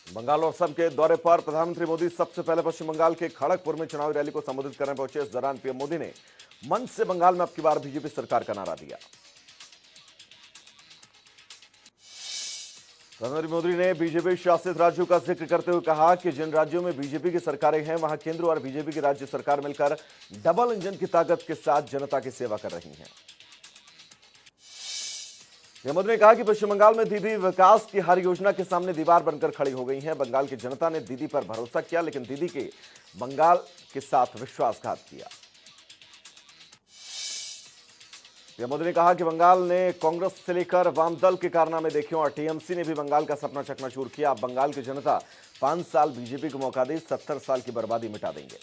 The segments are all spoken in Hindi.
बंगाल और असम के दौरे पर प्रधानमंत्री मोदी सबसे पहले पश्चिम बंगाल के खड़गपुर में चुनावी रैली को संबोधित करने पहुंचे। इस दौरान पीएम मोदी ने मंच से बंगाल में अब की बार बीजेपी सरकार का नारा दिया। प्रधानमंत्री मोदी ने बीजेपी शासित राज्यों का जिक्र करते हुए कहा कि जिन राज्यों में बीजेपी की सरकारें हैं वहां केंद्र और बीजेपी की राज्य सरकार मिलकर डबल इंजन की ताकत के साथ जनता की सेवा कर रही हैं। पीएम मोदी ने कहा कि पश्चिम बंगाल में दीदी विकास की हर योजना के सामने दीवार बनकर खड़ी हो गई हैं। बंगाल की जनता ने दीदी पर भरोसा किया, लेकिन दीदी के बंगाल के साथ विश्वासघात किया। पीएम मोदी ने कहा कि बंगाल ने कांग्रेस से लेकर वाम दल के कारनामे देखे और टीएमसी ने भी बंगाल का सपना चकनाचूर किया। अब बंगाल की जनता 5 साल बीजेपी को मौका दे 70 साल की बर्बादी मिटा देंगे।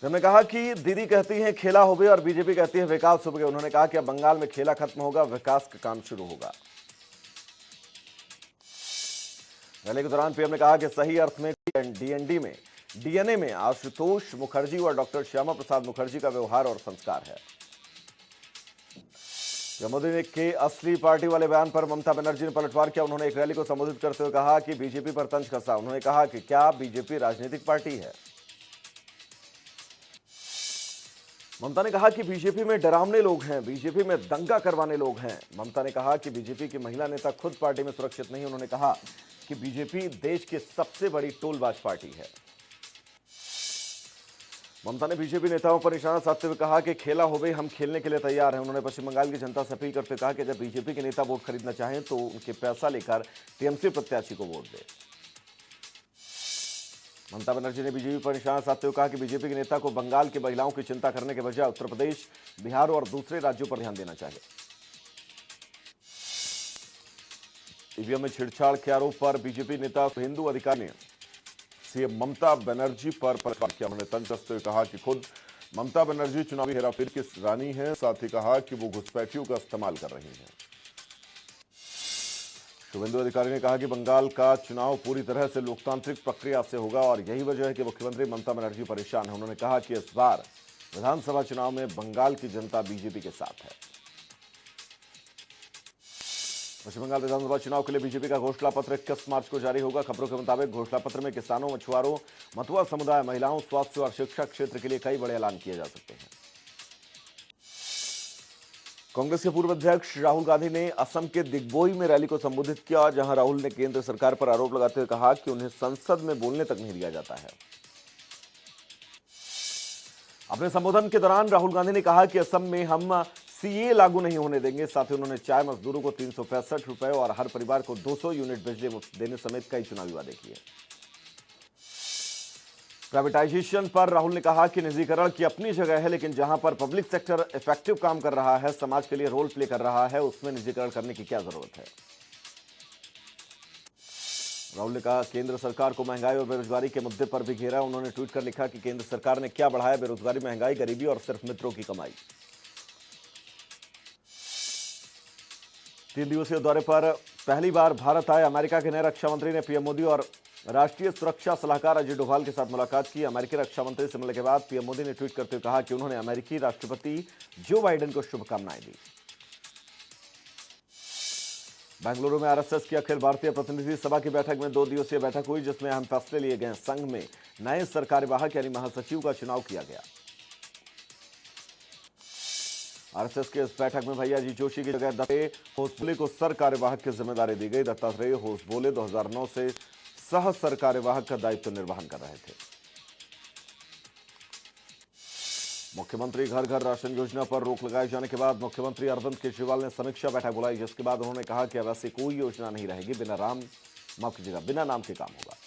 उन्होंने कहा कि दीदी कहती हैं खेला हो गए और बीजेपी कहती है विकास हो गए। उन्होंने कहा कि अब बंगाल में खेला खत्म होगा, विकास का काम शुरू होगा। रैली के दौरान पीएम ने कहा कि सही अर्थ में डीएनए में आशुतोष मुखर्जी और डॉक्टर श्यामा प्रसाद मुखर्जी का व्यवहार और संस्कार है। पीएम मोदी ने के असली पार्टी वाले बयान पर ममता बनर्जी ने पलटवार किया। उन्होंने एक रैली को संबोधित करते हुए कहा कि बीजेपी पर तंज कसा। उन्होंने कहा कि क्या बीजेपी राजनीतिक पार्टी है। ममता ने कहा कि बीजेपी में डरावने लोग हैं, बीजेपी में दंगा करवाने लोग हैं। ममता ने कहा कि बीजेपी की महिला नेता खुद पार्टी में सुरक्षित नहीं। उन्होंने कहा कि बीजेपी देश की सबसे बड़ी टोलबाज पार्टी है। ममता ने बीजेपी नेताओं पर निशाना साधते हुए कहा कि खेला हो गई, हम खेलने के लिए तैयार हैं। उन्होंने पश्चिम बंगाल की जनता से अपील करते हुए कहा कि जब बीजेपी के नेता वोट खरीदना चाहें तो उनके पैसा लेकर टीएमसी प्रत्याशी को वोट दें। ममता बनर्जी ने बीजेपी पर निशाना साधते हुए कहा कि बीजेपी के नेता को बंगाल की महिलाओं की चिंता करने के बजाय उत्तर प्रदेश, बिहार और दूसरे राज्यों पर ध्यान देना चाहिए। ईवीएम में छेड़छाड़ के आरोप पर बीजेपी नेता हिंदू अधिकारी ने सीएम ममता बनर्जी पर पलटवार किया। उन्होंने तंज कसते हुए कहा कि खुद ममता बनर्जी चुनावी हेराफेरी की रानी है। साथ ही कहा कि वो घुसपैठियों का इस्तेमाल कर रही हैं। शुभेंदु अधिकारी ने कहा कि बंगाल का चुनाव पूरी तरह से लोकतांत्रिक प्रक्रिया से होगा और यही वजह है कि मुख्यमंत्री ममता बनर्जी परेशान है। उन्होंने कहा कि इस बार विधानसभा चुनाव में बंगाल की जनता बीजेपी के साथ है। पश्चिम बंगाल विधानसभा चुनाव के लिए बीजेपी का घोषणा पत्र 21 मार्च को जारी होगा। खबरों के मुताबिक घोषणा पत्र में किसानों, मछुआरों, मतुआ समुदाय, महिलाओं, स्वास्थ्य और शिक्षा क्षेत्र के लिए कई बड़े ऐलान किए जा सकते हैं। कांग्रेस के पूर्व अध्यक्ष राहुल गांधी ने असम के दिग्बोई में रैली को संबोधित किया, जहां राहुल ने केंद्र सरकार पर आरोप लगाते हुए कहा कि उन्हें संसद में बोलने तक नहीं दिया जाता है। अपने संबोधन के दौरान राहुल गांधी ने कहा कि असम में हम सीए लागू नहीं होने देंगे। साथ ही उन्होंने चाय मजदूरों को 365 रुपए और हर परिवार को 200 यूनिट बिजली मुफ्त देने समेत कई चुनावी वादे किए। प्राइवेटाइजेशन पर राहुल ने कहा कि निजीकरण की अपनी जगह है, लेकिन जहां पर पब्लिक सेक्टर इफेक्टिव काम कर रहा है, समाज के लिए रोल प्ले कर रहा है, उसमें निजीकरण करने की क्या जरूरत है। राहुल ने कहा केंद्र सरकार को महंगाई और बेरोजगारी के मुद्दे पर भी घेरा। उन्होंने ट्वीट कर लिखा कि केंद्र सरकार ने क्या बढ़ाया, बेरोजगारी, महंगाई, गरीबी और सिर्फ मित्रों की कमाई। 3 दिवसीय दौरे पर पहली बार भारत आए अमेरिका के नए रक्षा मंत्री ने पीएम मोदी और राष्ट्रीय सुरक्षा सलाहकार अजय डोभाल के साथ मुलाकात की। अमेरिकी रक्षा मंत्री से मिलने के बाद पीएम मोदी ने ट्वीट करते हुए कहा कि उन्होंने अमेरिकी राष्ट्रपति जो बाइडेन को शुभकामनाएं दी। बेंगलुरु में आरएसएस की अखिल भारतीय प्रतिनिधि सभा की बैठक में 2 दिवसीय बैठक हुई, जिसमें अहम फैसले लिए गए। संघ में नए सरकार्यवाहक यानी महासचिव का चुनाव किया गया। आरएसएस के इस बैठक में भैया जी जोशी की जगह दत्तात्रेय होसबोले को सर कार्यवाहक की जिम्मेदारी दी गई। दत्तात्रेय होसबोले 2009 से सह सर कार्यवाहक का दायित्व निर्वहन कर रहे थे। मुख्यमंत्री घर घर राशन योजना पर रोक लगाए जाने के बाद मुख्यमंत्री अरविंद केजरीवाल ने समीक्षा बैठक बुलाई, जिसके बाद उन्होंने कहा कि अब ऐसी कोई योजना नहीं रहेगी, बिना नाम के काम होगा।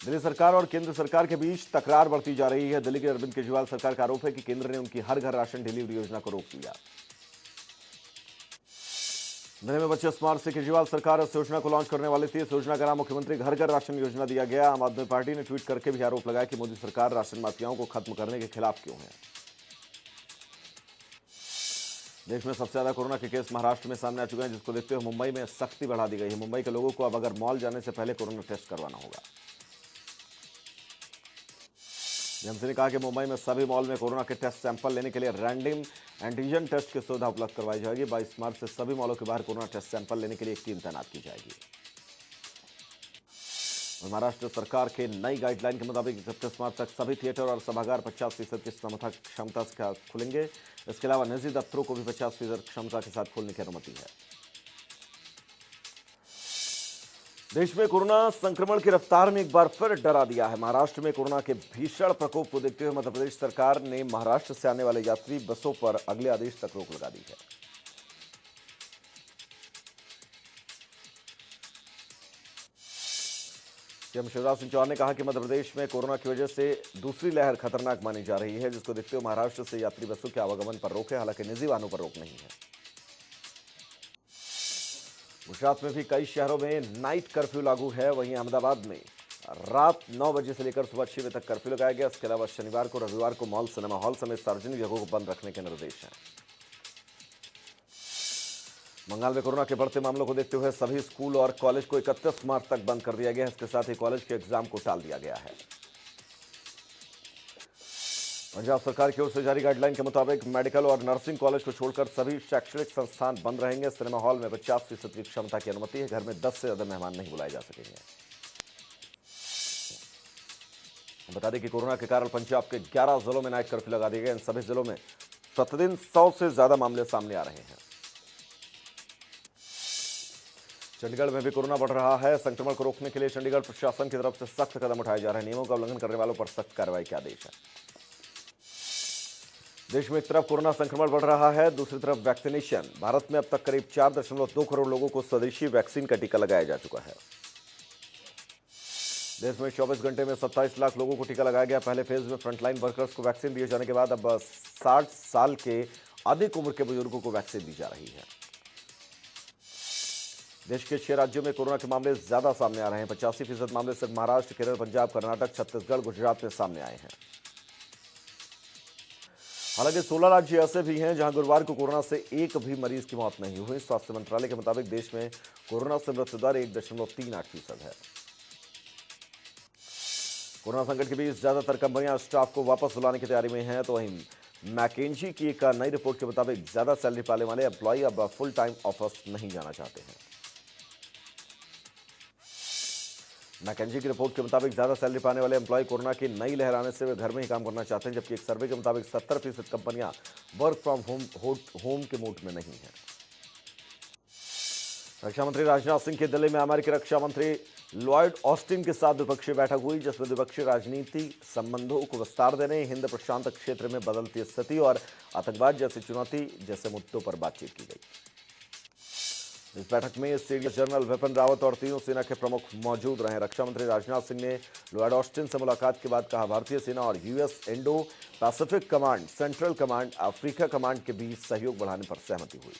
दिल्ली सरकार और केंद्र सरकार के बीच तकरार बढ़ती जा रही है। दिल्ली के अरविंद केजरीवाल सरकार का आरोप है कि केंद्र ने उनकी हर घर राशन डिलीवरी योजना को रोक दिया। दिल्ली में 25 मार्च से केजरीवाल सरकार इस योजना को लॉन्च करने वाली थी। इस योजना का नाम मुख्यमंत्री घर घर राशन योजना दिया गया। आम आदमी पार्टी ने ट्वीट करके भी आरोप लगाया कि मोदी सरकार राशन माफियाओं को खत्म करने के खिलाफ क्यों है। देश में सबसे ज्यादा कोरोना के केस महाराष्ट्र में सामने आ चुके हैं, जिसको देखते हुए मुंबई में सख्ती बढ़ा दी गई है। मुंबई के लोगों को अब अगर मॉल जाने से पहले कोरोना टेस्ट करवाना होगा। एमसी ने कहा कि मुंबई में सभी मॉल में कोरोना के टेस्ट सैंपल लेने के लिए रैंडम एंटीजन टेस्ट की सुविधा उपलब्ध करवाई जाएगी। 22 मार्च से सभी मॉलों के बाहर कोरोना टेस्ट सैंपल लेने के लिए एक टीम तैनात की जाएगी। महाराष्ट्र सरकार के नई गाइडलाइन के मुताबिक 31 मार्च तक सभी थिएटर और सभागार 50% की क्षमता के साथ खुलेंगे। इसके अलावा निजी दफ्तरों को भी 50% क्षमता के साथ खोलने की अनुमति है। देश में कोरोना संक्रमण की रफ्तार में एक बार फिर डरा दिया है। महाराष्ट्र में कोरोना के भीषण प्रकोप को देखते हुए मध्य प्रदेश सरकार ने महाराष्ट्र से आने वाले यात्री बसों पर अगले आदेश तक रोक लगा दी है। सीएम शिवराज सिंह चौहान ने कहा कि मध्य प्रदेश में कोरोना की वजह से दूसरी लहर खतरनाक मानी जा रही है, जिसको देखते हुए महाराष्ट्र से यात्री बसों के आवागमन पर रोक है। हालांकि निजी वाहनों पर रोक नहीं है। गुजरात में भी कई शहरों में नाइट कर्फ्यू लागू है। वहीं अहमदाबाद में रात 9 बजे से लेकर सुबह 6 बजे तक कर्फ्यू लगाया गया। इसके अलावा शनिवार को रविवार को मॉल, सिनेमा हॉल समेत सार्वजनिक जगहों को बंद रखने के निर्देश हैं। बंगाल में कोरोना के बढ़ते मामलों को देखते हुए सभी स्कूल और कॉलेज को 31 मार्च तक बंद कर दिया गया है। इसके साथ ही कॉलेज के एग्जाम को टाल दिया गया है। पंजाब सरकार की ओर से जारी गाइडलाइन के मुताबिक मेडिकल और नर्सिंग कॉलेज को छोड़कर सभी शैक्षणिक संस्थान बंद रहेंगे। सिनेमा हॉल में 50% की क्षमता की अनुमति है। घर में 10 से ज्यादा मेहमान नहीं बुलाए जा सकेंगे। बता दें कि कोरोना के कारण पंजाब के 11 जिलों में नाइट कर्फ्यू लगा दिए गए। इन सभी जिलों में प्रतिदिन 100 से ज्यादा मामले सामने आ रहे हैं। चंडीगढ़ में भी कोरोना बढ़ रहा है। संक्रमण को रोकने के लिए चंडीगढ़ प्रशासन की तरफ से सख्त कदम उठाए जा रहे हैं। नियमों का उल्लंघन करने वालों पर सख्त कार्रवाई के आदेश है। देश में एक तरफ कोरोना संक्रमण बढ़ रहा है, दूसरी तरफ वैक्सीनेशन। भारत में अब तक करीब 4.2 करोड़ लोगों को स्वदेशी वैक्सीन का टीका लगाया जा चुका है। देश में 24 घंटे में 27 लाख लोगों को टीका लगाया गया। पहले फेज में फ्रंटलाइन वर्कर्स को वैक्सीन दिए जाने के बाद अब 60 साल के अधिक उम्र के बुजुर्गों को वैक्सीन दी जा रही है। देश के 6 राज्यों में कोरोना के मामले ज्यादा सामने आ रहे हैं। 85% मामले सिर्फ महाराष्ट्र, केरल, पंजाब, कर्नाटक, छत्तीसगढ़, गुजरात में सामने आए हैं। हालांकि 16 राज्य ऐसे भी हैं जहां गुरुवार को कोरोना से एक भी मरीज की मौत नहीं हुई। स्वास्थ्य मंत्रालय के मुताबिक देश में कोरोना से मृत्यु दर 1.38% है। कोरोना संकट के बीच ज्यादातर कंपनियां स्टाफ को वापस बुलाने की तैयारी में हैं। तो वहीं मैकेंजी की एक नई रिपोर्ट के मुताबिक ज्यादा सैलरी पाने वाले एम्प्लॉय अब फुल टाइम ऑफिस नहीं जाना चाहते हैं। मैकेंजी की रिपोर्ट के मुताबिक ज्यादा सैलरी पाने वाले एम्प्लॉय कोरोना की नई लहर आने से वे घर में ही काम करना चाहते हैं, जबकि एक सर्वे के मुताबिक 70% कंपनियां वर्क फ्रॉम होम के मूड में नहीं है। रक्षा मंत्री राजनाथ सिंह की दिल्ली में अमेरिकी रक्षा मंत्री लॉयड ऑस्टिन के साथ द्विपक्षीय बैठक हुई, जिसमें द्विपक्षीय राजनीति संबंधों को विस्तार देने, हिंद प्रशांत क्षेत्र में बदलती स्थिति और आतंकवाद जैसी चुनौती जैसे मुद्दों पर बातचीत की गई। इस बैठक में सीडीएस जनरल विपिन रावत और तीनों सेना के प्रमुख मौजूद रहे। रक्षा मंत्री राजनाथ सिंह ने लॉयड ऑस्टिन से मुलाकात के बाद कहा, भारतीय सेना और US Indo Pacific command, central command, Africa command के बीच सहयोग बढ़ाने पर सहमति हुई।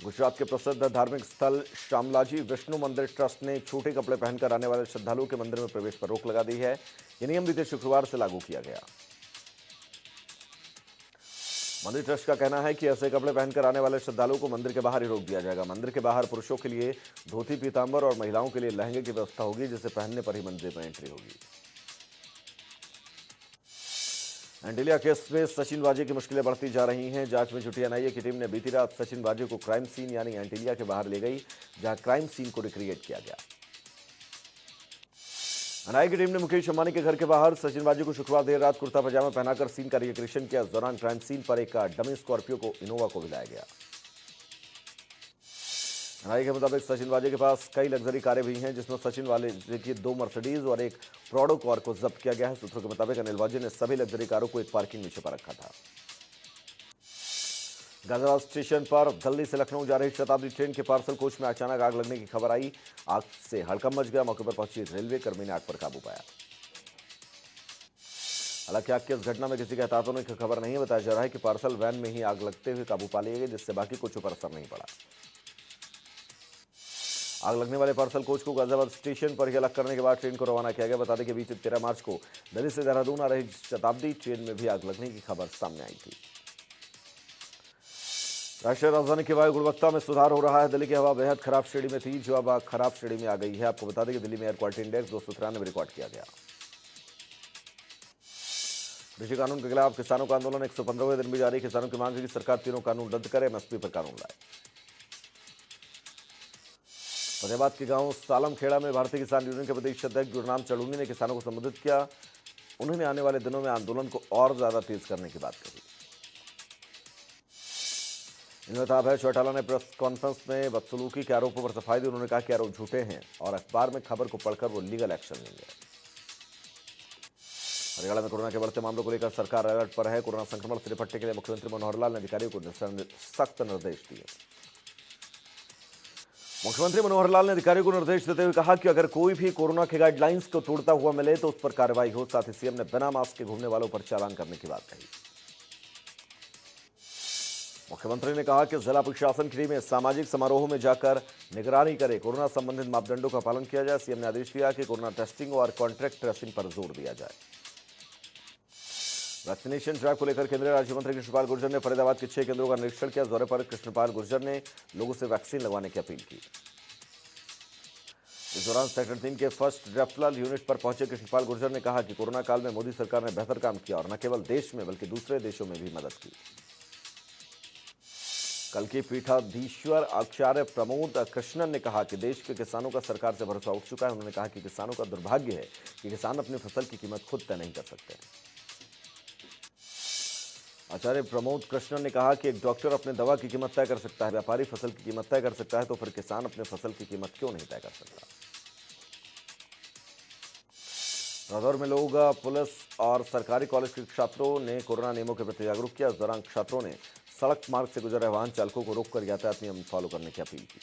गुजरात के प्रसिद्ध धार्मिक स्थल शामलाजी विष्णु मंदिर ट्रस्ट ने छोटे कपड़े पहनकर आने वाले श्रद्धालुओं के मंदिर में प्रवेश पर रोक लगा दी है। यह नियम बीते शुक्रवार से लागू किया गया। मंदिर ट्रस्ट का कहना है कि ऐसे कपड़े पहनकर आने वाले श्रद्धालुओं को मंदिर के बाहर ही रोक दिया जाएगा। मंदिर के बाहर पुरुषों के लिए धोती पीतांबर और महिलाओं के लिए लहंगे की व्यवस्था होगी, जिसे पहनने पर ही मंदिर में एंट्री होगी। एंटीलिया केस में सचिन वाजे की मुश्किलें बढ़ती जा रही हैं। जांच में जुटी एनआईए की टीम ने बीती रात सचिन वाजे को क्राइम सीन यानी एंटीलिया के बाहर ले गई, जहां क्राइम सीन को रिक्रिएट किया गया। एनआईए की टीम ने मुकेश अंबानी के घर के बाहर सचिन वाजे को शुक्रवार देर रात कुर्ता पजामा पहनाकर सीन का रिक्रिएशन किया। इस दौरान क्राइम सीन पर एक डमी स्कॉर्पियो को इनोवा को मिलाया गया। एनआईए के मुताबिक सचिन वाजे के पास कई लग्जरी कारें भी हैं, जिसमें सचिन वाजे की 2 मर्सिडीज और एक प्रोडो कार को जब्त किया गया है। सूत्रों के मुताबिक अनिल वाजे ने सभी लग्जरी कारों को एक पार्किंग में छिपा रखा था। गाजियाबाद स्टेशन पर दिल्ली से लखनऊ जा रही शताब्दी ट्रेन के पार्सल कोच में अचानक आग लगने की खबर आई। आग से हड़कंप मच गया। मौके पर पहुंची रेलवे कर्मी ने आग पर काबू पाया। हालांकि आग की इस घटना में किसी के हताहत होने की खबर नहीं है। बताया जा रहा है कि पार्सल वैन में ही आग लगते हुए काबू पा लिए गए, जिससे बाकी कुछ पर असर नहीं पड़ा। आग लगने वाले पार्सल कोच को गाजियाबाद स्टेशन पर ही अलग करने के बाद ट्रेन को रवाना किया गया। बता दें कि बीते 13 मार्च को दिल्ली से देहरादून आ रही शताब्दी ट्रेन में भी आग लगने की खबर सामने आई थी। राष्ट्रीय राजधानी की वायु गुणवत्ता में सुधार हो रहा है। दिल्ली की हवा बेहद खराब श्रेणी में थी, जो अब खराब श्रेणी में आ गई है। आपको बता दें कि दिल्ली में एयर क्वालिटी इंडेक्स 293 रिकॉर्ड किया गया। कृषि कानून के खिलाफ किसानों का आंदोलन 115वें दिन भी जारी। किसानों की मांग है कि सरकार तीनों कानून रद्द करे, एमएसपी पर कानून लाए। फतेहाबाद के गांव सालमखेड़ा में भारतीय किसान यूनियन के प्रदेश अध्यक्ष गुरनाम चढ़ूनी ने किसानों को संबोधित किया। उन्होंने आने वाले दिनों में आंदोलन को और ज्यादा तेज करने की बात कही। इनमें अभय चौटाला ने प्रेस कॉन्फ्रेंस में बदसलूकी के आरोपों पर सफाई दी। उन्होंने कहा कि आरोप झूठे हैं और अखबार में खबर को पढ़कर वो लीगल एक्शन लेंगे। हरियाणा में कोरोना के बढ़ते मामलों को लेकर सरकार अलर्ट पर है। कोरोना संक्रमण से निपटने के लिए मुख्यमंत्री मनोहर लाल ने अधिकारियों को सख्त निर्देश दिए। मुख्यमंत्री मनोहर लाल ने अधिकारियों को निर्देश देते हुए कहा कि अगर कोई भी कोरोना के गाइडलाइंस को तोड़ता हुआ मिले तो उस पर कार्रवाई हो। साथ ही सीएम ने बिना मास्क के घूमने वालों पर चालान करने की बात कही। मुख्यमंत्री ने कहा कि जिला प्रशासन की टीमें सामाजिक समारोहों में जाकर निगरानी करे, कोरोना संबंधित मापदंडों का पालन किया जाए। सीएम ने आदेश दिया कि कोरोना टेस्टिंग और कॉन्ट्रैक्ट ट्रेसिंग पर जोर दिया जाए। वैक्सीनेशन ड्राइव को लेकर केंद्रीय राज्य मंत्री कृष्णपाल गुर्जर ने फरीदाबाद के 6 केंद्रों का निरीक्षण किया। दौरे पर कृष्णपाल गुर्जर ने लोगों से वैक्सीन लगवाने की अपील की। इस दौरान सेक्टर 3 के फर्स्ट रेफरल यूनिट पर पहुंचे कृष्णपाल गुर्जर ने कहा कि कोरोना काल में मोदी सरकार ने बेहतर काम किया और न केवल देश में बल्कि दूसरे देशों में भी मदद की। कल के पीठाधीश्वर आचार्य प्रमोद कृष्णन ने कहा कि देश के किसानों का सरकार से भरोसा उठ चुका है। उन्होंने कहा कि किसानों का दुर्भाग्य है कि किसान अपनी फसल की कीमत खुद तय नहीं कर सकते। आचार्य प्रमोद कृष्णन ने कहा कि एक डॉक्टर अपने दवा की कीमत तय कर सकता है, व्यापारी फसल की कीमत तय कर सकता है, तो फिर किसान अपने फसल की कीमत क्यों नहीं तय कर सकता। रादौर में लोग, पुलिस और सरकारी कॉलेज के छात्रों ने कोरोना नियमों के प्रति जागरूक किया। इस दौरान छात्रों ने सड़क मार्ग से गुजर रहे वाहन चालकों को रोककर यातायात नियम फॉलो करने की अपील की।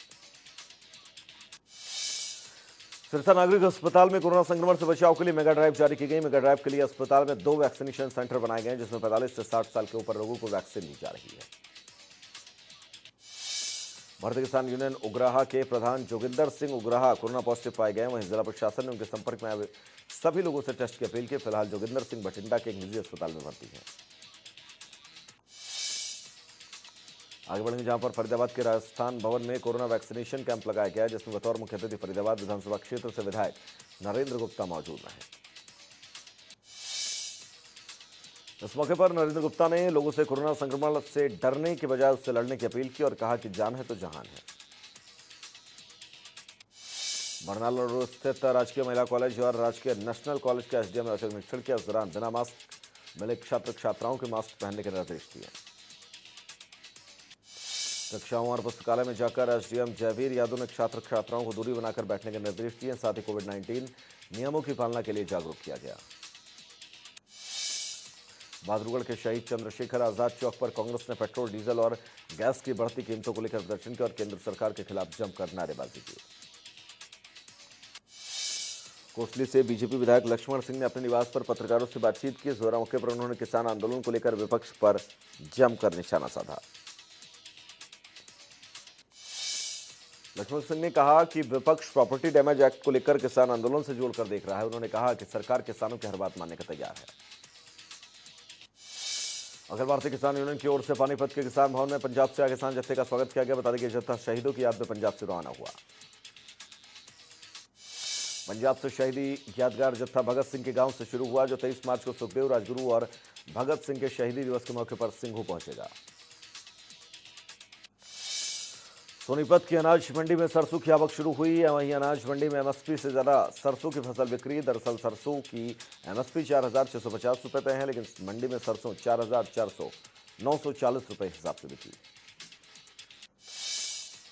सिरसा नागरिक अस्पताल में कोरोना संक्रमण से बचाव के लिए मेगा ड्राइव जारी की गई। मेगा ड्राइव के लिए अस्पताल में 2 वैक्सीनेशन सेंटर बनाए गए, जिसमें 45 से 60 साल के ऊपर लोगों को वैक्सीन दी जा रही है। भारतीय किसान यूनियन उग्राहा के प्रधान जोगिंदर सिंह उग्राहा कोरोना पॉजिटिव पाए गए। वहीं जिला प्रशासन ने उनके संपर्क में आए सभी लोगों से टेस्ट की अपील की। फिलहाल जोगिंदर सिंह बठिंडा के एक निजी अस्पताल में भर्ती हैं। आगे बढ़ेंगे जहां पर फरीदाबाद के राजस्थान भवन में कोरोना वैक्सीनेशन कैंप लगाया गया, जिसमें बतौर मुख्य अतिथि फरीदाबाद विधानसभा क्षेत्र से विधायक नरेंद्र गुप्ता मौजूद रहे। इस मौके पर नरेंद्र गुप्ता ने लोगों से कोरोना संक्रमण से डरने के बजाय उससे लड़ने की अपील की और कहा कि जान है तो जहान है। बरनाला रोड स्थित राजकीय महिला कॉलेज और राजकीय नेशनल कॉलेज के एसडीएम ने औचक निरीक्षण किया। इस दौरान बिना मास्क मिले छात्र छात्राओं के मास्क पहनने के निर्देश दिए। कक्षाओं और पुस्तकालय में जाकर एसडीएम जयवीर यादव ने छात्र छात्राओं को दूरी बनाकर बैठने के निर्देश दिए। साथ ही कोविड-19 नियमों की पालना के लिए जागरूक किया गया। बहादुरगढ़ के शहीद चंद्रशेखर आजाद चौक पर कांग्रेस ने पेट्रोल, डीजल और गैस की बढ़ती कीमतों को लेकर प्रदर्शन किया और केंद्र सरकार के खिलाफ जमकर नारेबाजी की। कोसली से बीजेपी विधायक लक्ष्मण सिंह ने अपने निवास पर पत्रकारों से बातचीत की। इस दौरान मौके पर उन्होंने किसान आंदोलन को लेकर विपक्ष पर जमकर निशाना साधा। लक्ष्मण सिंह ने कहा कि विपक्ष प्रॉपर्टी डैमेज एक्ट को लेकर किसान आंदोलन से जोड़कर देख रहा है। उन्होंने कहा कि सरकार किसानों की हर बात मानने को तैयार है। अखिल भारतीय किसान यूनियन की ओर से पानीपत के किसान भवन में पंजाब से आए किसान जत्थे का स्वागत किया गया। बता दें कि जत्था शहीदों की याद में पंजाब से रवाना हुआ। पंजाब से शहीदी यादगार जत्था भगत सिंह के गांव से शुरू हुआ, जो 23 मार्च को सुखदेव, राजगुरु और भगत सिंह के शहीदी दिवस के मौके पर सिंघू पहुंचेगा। सोनीपत की अनाज मंडी में सरसों की आवक शुरू हुई है। वहीं अनाज मंडी में एमएसपी से ज्यादा सरसों की फसल बिक्री। दरअसल सरसों की एमएसपी 4,650 रुपए तय है, लेकिन मंडी में सरसों 4,940 रुपए हिसाब से बिकी।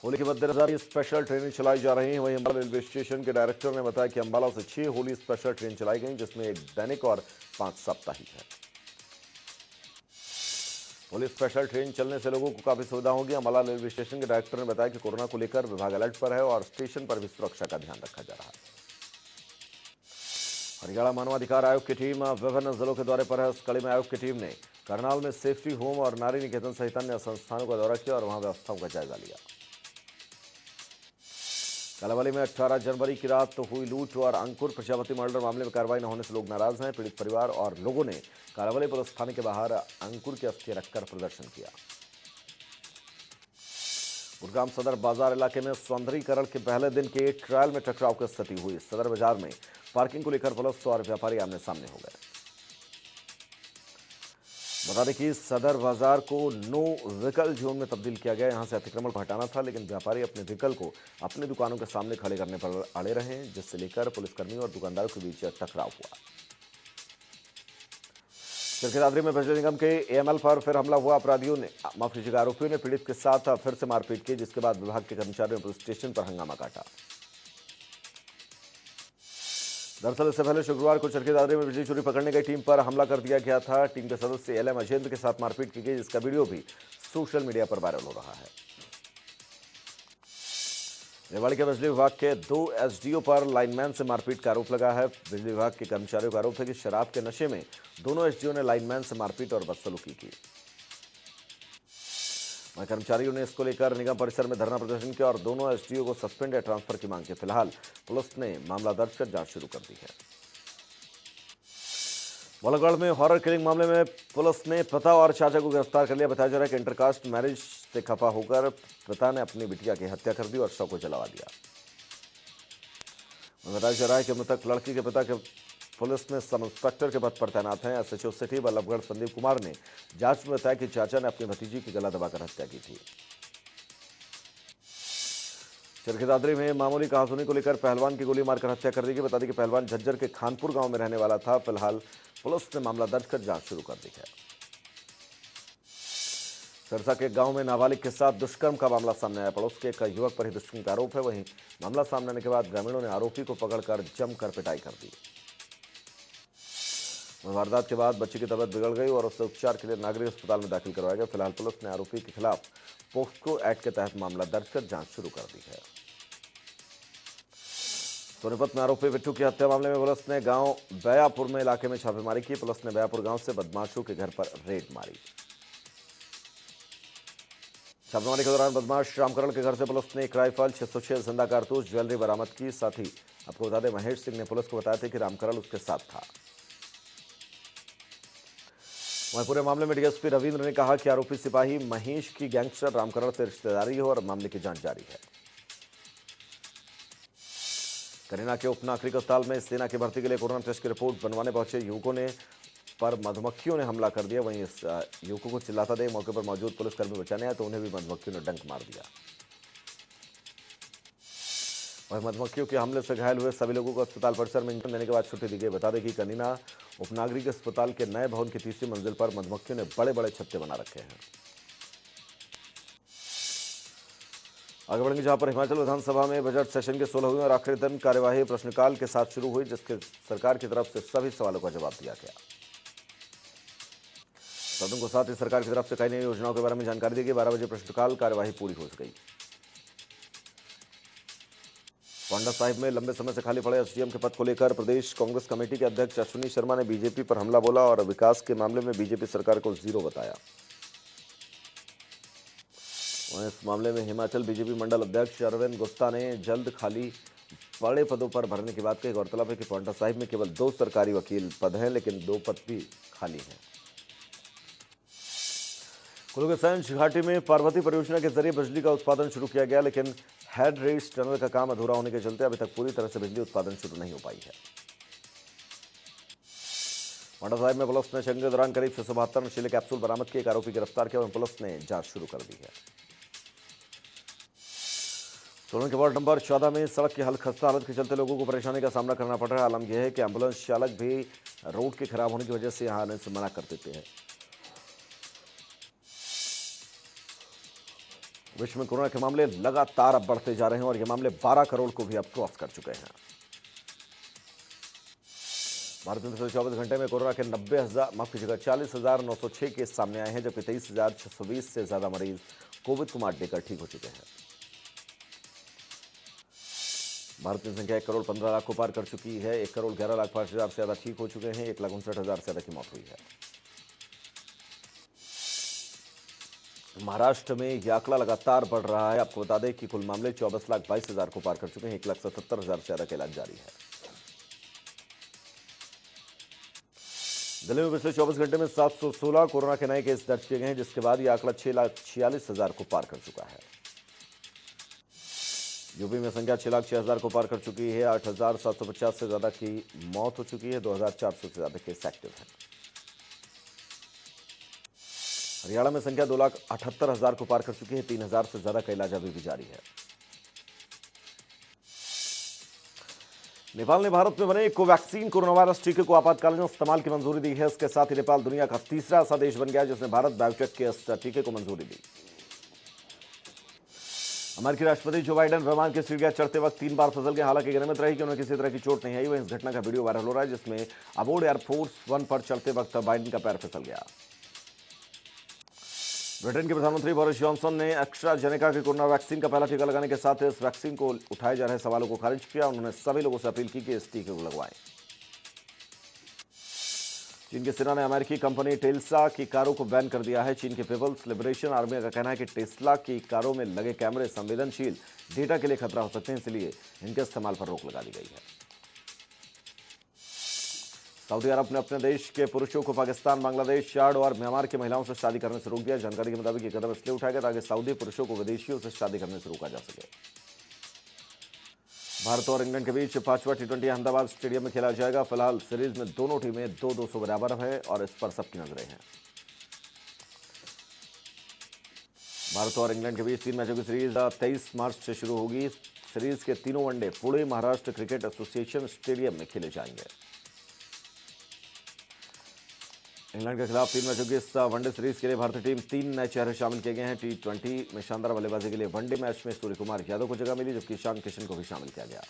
होली के मद्देनजर स्पेशल ट्रेनें चलाई जा रही हैं। वहीं अंबाला रेलवे स्टेशन के डायरेक्टर ने बताया कि अंबाला से 6 होली स्पेशल ट्रेन चलाई गई, जिसमें एक दैनिक और 5 साप्ताहिक है। होली स्पेशल ट्रेन चलने से लोगों को काफी सुविधा होगी। अंबाला रेलवे स्टेशन के डायरेक्टर ने बताया कि कोरोना को लेकर विभाग अलर्ट पर है और स्टेशन पर भी सुरक्षा का ध्यान रखा जा रहा है। हरियाणा मानवाधिकार आयोग की टीम विभिन्न जिलों के दौरे पर है। इस कड़ी में आयोग की टीम ने करनाल में सेफ्टी होम और नारी निकेतन सहित अन्य संस्थानों का दौरा किया और वहां व्यवस्थाओं का जायजा लिया। कालावाली में 18 जनवरी की रात हुई लूट और अंकुर प्रजापति मर्डर मामले में कार्रवाई न होने से लोग नाराज हैं। पीड़ित परिवार और लोगों ने कालावाली पुलिस थाने के बाहर अंकुर की अस्थि रखकर प्रदर्शन किया। गुरुग्राम सदर बाजार इलाके में सौंदर्यीकरण के पहले दिन के ट्रायल में टकराव की स्थिति हुई। सदर बाजार में पार्किंग को लेकर पुलिस और व्यापारी आमने सामने हो गए। बता दें कि सदर बाजार को नो व्हीकल जोन में तब्दील किया गया। यहां से अतिक्रमण को हटाना था, लेकिन व्यापारी अपने व्हीकल को अपनी दुकानों के सामने खड़े करने पर अड़े रहे, जिससे लेकर पुलिसकर्मियों और दुकानदारों के बीच टकराव हुआ। चरखी दादरी में बिजली निगम के एएमएल पर फिर हमला हुआ। आरोपियों ने पीड़ित के साथ फिर से मारपीट की, जिसके बाद विभाग के कर्मचारियों ने पुलिस स्टेशन पर हंगामा काटा। दरअसल इससे पहले शुक्रवार को चरखी दादरी में बिजली चोरी पकड़ने गई टीम पर हमला कर दिया गया था। टीम के सदस्य एलएम अजेंद्र के साथ मारपीट की गई, जिसका वीडियो भी सोशल मीडिया पर वायरल हो रहा है। रेवाड़ी के बिजली विभाग के 2 एसडीओ पर लाइनमैन से मारपीट का आरोप लगा है। बिजली विभाग के कर्मचारियों का आरोप है कि शराब के नशे में दोनों एसडीओ ने लाइनमैन से मारपीट और बदसलूकी की। वहीं कर्मचारियों ने इसको लेकर निगम परिसर में धरना प्रदर्शन किया और दोनों एसडीओ को सस्पेंड या ट्रांसफर की मांग की। फिलहाल पुलिस ने मामला दर्ज कर जांच शुरू कर दी है। बलगढ़ में हॉरर किलिंग मामले में पुलिस ने पिता और चाचा को गिरफ्तार कर लिया। बताया जा रहा है कि इंटरकास्ट मैरिज से खफा होकर पिता ने अपनी बिटिया की हत्या कर दी और शव को जला दिया। बताया जा रहा है कि मृतक लड़की के पिता के पुलिस में सब इंस्पेक्टर के पद पर तैनात हैं। एसएचओ सिटी बल्लभगढ़ संदीप कुमार ने जांच में बताया कि चाचा ने अपनी भतीजी की गला दबाकर हत्या की थी। चरखी दादरी में मामूली कहासुनी को लेकर पहलवान की गोली मारकर हत्या कर दी गई। बता दें कि पहलवान झज्जर के खानपुर गांव में रहने वाला था। फिलहाल पुलिस ने मामला दर्ज कर जांच शुरू कर दी है। सिरसा के गांव में नाबालिग के साथ दुष्कर्म का मामला सामने आया। पड़ोस के एक युवक पर ही दुष्कर्म का आरोप है। वहीं मामला सामने आने के बाद ग्रामीणों ने आरोपी को पकड़कर जमकर पिटाई कर दी। वारदात के बाद बच्ची की तबीयत बिगड़ गई और उसे उपचार के लिए नागरिक अस्पताल में दाखिल करवाया गया। फिलहाल पुलिस ने आरोपी के खिलाफ पोक्सो एक्ट के तहत मामला दर्ज कर जांच शुरू कर दी है। सोनीपत में आरोपी बिट्टू की हत्या मामले में पुलिस ने गांव बयापुर में इलाके में छापेमारी की। पुलिस ने बयापुर गांव से बदमाशों के घर पर रेड मारी। छापेमारी के दौरान बदमाश रामकरण के घर से पुलिस ने एक राइफल, 606 जिंदा कारतूस, ज्वेलरी बरामद की। साथ ही आपको बता दें, महेश सिंह ने पुलिस को बताया था कि रामकरण उसके साथ था। वहीं पूरे मामले में डीएसपी रविंद्र ने कहा कि आरोपी सिपाही महेश की गैंगस्टर रामकरण से रिश्तेदारी है और मामले की जांच जारी है। करीना के उपनागरिक अस्पताल में सेना की भर्ती के लिए कोरोना टेस्ट की रिपोर्ट बनवाने पहुंचे युवकों ने पर मधुमक्खियों ने हमला कर दिया। वहीं इस युवकों को चिल्लाता देख मौके पर मौजूद पुलिसकर्मी बचाने आए तो उन्हें भी मधुमक्खियों ने डंक मार दिया। वहीं मधुमक्खियों के हमले से घायल हुए सभी लोगों को अस्पताल परिसर में इंजेक्शन देने के बाद छुट्टी दी गई। बता दें कि कनीना उपनागरिक अस्पताल के नए भवन की तीसरी मंजिल पर मधुमक्खियों ने बड़े बड़े छत्ते बना रखे हैं। आगे बढ़ेंगे जहां पर हिमाचल विधानसभा में बजट सेशन के 16वें और आखिरी दिन कार्यवाही प्रश्नकाल के साथ शुरू हुई, जिसके सरकार की तरफ से सभी सवालों का जवाब दिया गया। सदन को साथ ही सरकार की तरफ से कई नई योजनाओं के बारे में जानकारी दी गई। 12 बजे प्रश्नकाल कार्यवाही पूरी हो गई। पांडा साहिब में लंबे समय से खाली पड़े एसडीएम के पद को लेकर प्रदेश कांग्रेस कमेटी के अध्यक्ष अश्विनी शर्मा ने बीजेपी पर हमला बोला और विकास के मामले में बीजेपी सरकार को जीरो बताया। वहीं इस मामले में हिमाचल बीजेपी मंडल अध्यक्ष अरविंद गुप्ता ने जल्द खाली बड़े पदों पर भरने की बात कही। गौरतलब है कि पांडा साहिब में केवल 2 सरकारी वकील पद हैं, लेकिन 2 पद भी खाली हैं। कुल्लू के सैंज घाटी में पार्वती परियोजना के जरिए बिजली का उत्पादन शुरू किया गया, लेकिन हेड रेस टनल का काम अधूरा होने के चलते अभी तक पूरी तरह से बिजली उत्पादन शुरू नहीं हो पाई है। पांडा साहिब में पुलिस ने चेकिंग के दौरान करीब 672 नशीले कैप्सूल बरामद किए। एक आरोपी गिरफ्तार किया और पुलिस ने जांच शुरू कर दी है। सोलन के वार्ड नंबर 14 में सड़क की खस्ता हालत के चलते लोगों को परेशानी का सामना करना पड़ रहा है। आलम यह है कि एम्बुलेंस चालक भी रोड के खराब होने की वजह से यहां आने से मना कर देते हैं। विश्व में कोरोना के मामले लगातार अब बढ़ते जा रहे हैं और ये मामले 12 करोड़ को भी अब क्रॉस कर चुके हैं। भारत में पिछले 24 घंटे में कोरोना के 40,906 केस सामने आए हैं, जबकि 23,620 से ज्यादा मरीज कोविड को मात देकर ठीक हो चुके हैं। भारत में संख्या 1 करोड़ 15 लाख को पार कर चुकी है। 1 करोड़ 11 लाख 5 हजार से ज्यादा ठीक हो चुके हैं। 1,59,000 से ज्यादा की मौत हुई है। महाराष्ट्र में यह आंकड़ा लगातार बढ़ रहा है। आपको बता दें कि कुल मामले 24,22,000 को पार कर चुके हैं। 1,77,000 से ज्यादा का इलाज जारी है। दिल्ली में पिछले 24 घंटे में 716 कोरोना के नए केस दर्ज किए गए हैं, जिसके बाद यह आंकड़ा 6,46,000 को पार कर चुका है। यूपी में संख्या 6,06,000 को पार कर चुकी है। 8,750 से ज्यादा की मौत हो चुकी है। 2,400 से ज्यादा केस एक्टिव हैं। हरियाणा में संख्या 2,78,000 को पार कर चुकी है। 3,000 से ज्यादा का इलाज अभी भी जारी है। नेपाल ने भारत में बने कोवैक्सीन कोरोना वायरस टीके को आपातकालीन इस्तेमाल की मंजूरी दी है। इसके साथ ही नेपाल दुनिया का तीसरा ऐसा देश बन गया जिसने भारत बायोटेक के इस टीके को मंजूरी दी। अमेरिकी राष्ट्रपति जो बाइडेन विमान के सीढ़ियां चढ़ते वक्त 3 बार फिसल गए। हालांकि गिरमित रही कि उन्हें किसी तरह की चोट नहीं आई। वहीं इस घटना का वीडियो वायरल हो रहा है जिसमें अबोर्ड एयरफोर्स 1 पर चलते वक्त बाइडेन का पैर फिसल गया। ब्रिटेन के प्रधानमंत्री बोरिस जॉनसन ने एस्ट्राजेनेका के कोरोना वैक्सीन का पहला टीका लगाने के साथ इस वैक्सीन को उठाए जा रहे सवालों को खारिज किया। उन्होंने सभी लोगों से अपील की कि इस टीके को लगवाएं। चीन की सेना ने अमेरिकी कंपनी टेस्ला की कारों को बैन कर दिया है। चीन के पीपल्स लिबरेशन आर्मी का कहना है कि टेस्ला की कारों में लगे कैमरे संवेदनशील डेटा के लिए खतरा हो सकते हैं, इसलिए इनके इस्तेमाल पर रोक लगा दी गई है। सऊदी अरब ने अपने देश के पुरुषों को पाकिस्तान, बांग्लादेश, चाड और म्यांमार की महिलाओं से शादी करने से रोक दिया। जानकारी के मुताबिक ये कदम इसलिए उठाया गया ताकि सऊदी पुरुषों को विदेशियों से शादी करने से रोका जा सके। भारत और इंग्लैंड के बीच 5वां टी20 अहमदाबाद स्टेडियम में खेला जाएगा। फिलहाल सीरीज में दोनों टीमें 2-2 बराबर है और इस पर सबकी नजरें हैं। भारत और इंग्लैंड के बीच 3 मैचों की सीरीज 23 मार्च से शुरू होगी। सीरीज के तीनों one day Pune Maharashtra cricket association stadium में खेले जाएंगे। इंग्लैंड के खिलाफ 3 मैचों की इस वनडे सीरीज के लिए भारतीय टीम 3 नए चेहरे शामिल किए गए हैं। टी20 में शानदार बल्लेबाजी के लिए वनडे मैच में सूर्य कुमार यादव को जगह मिली, जबकि ईशान किशन को भी शामिल किया गया।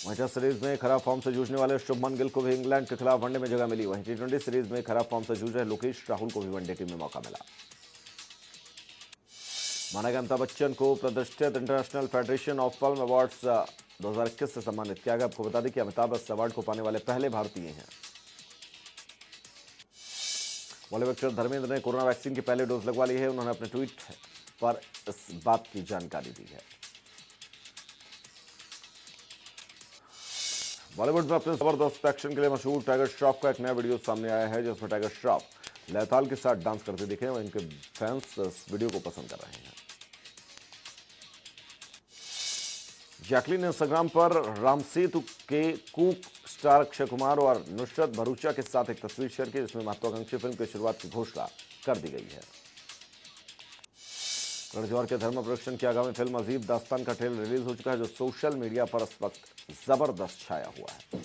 वहीं टेस्ट सीरीज में खराब फॉर्म से जूझने वाले शुभमन गिल को भी इंग्लैंड के खिलाफ वनडे में जगह मिली। वहीं टी20 सीरीज में खराब फॉर्म से जूझ रहे लोकेश राहुल को भी वनडे टीम में मौका मिला। माना गया अमिताभ बच्चन को प्रतिष्ठित international federation of film awards 2021 से सम्मानित किया गया। आपको बता दें कि अमिताभ इस अवार्ड को पाने वाले पहले भारतीय हैं। बॉलीवुड एक्टर धर्मेंद्र ने कोरोना वैक्सीन की पहली डोज लगवा ली है। उन्होंने अपने ट्वीट पर इस बात की जानकारी दी है। बॉलीवुड में अपने जबरदस्त एक्शन के लिए मशहूर टाइगर श्रॉफ का एक नया वीडियो सामने आया है जिसमें टाइगर श्रॉफ लैताल के साथ डांस करते दिखे और इनके फैंस इस वीडियो को पसंद कर रहे हैं। जैकलीन ने इंस्टाग्राम पर रामसेतु के कुक स्टार अक्षय कुमार और नुसरत भरूचा के साथ एक तस्वीर शेयर की जिसमें महत्वाकांक्षी फिल्म की शुरुआत की घोषणा कर दी गई है। करण जौहर के धर्म प्रोडक्शन की आगामी फिल्म अजीब दास्तान का ट्रेलर रिलीज हो चुका है जो सोशल मीडिया पर इस वक्त जबरदस्त छाया हुआ है।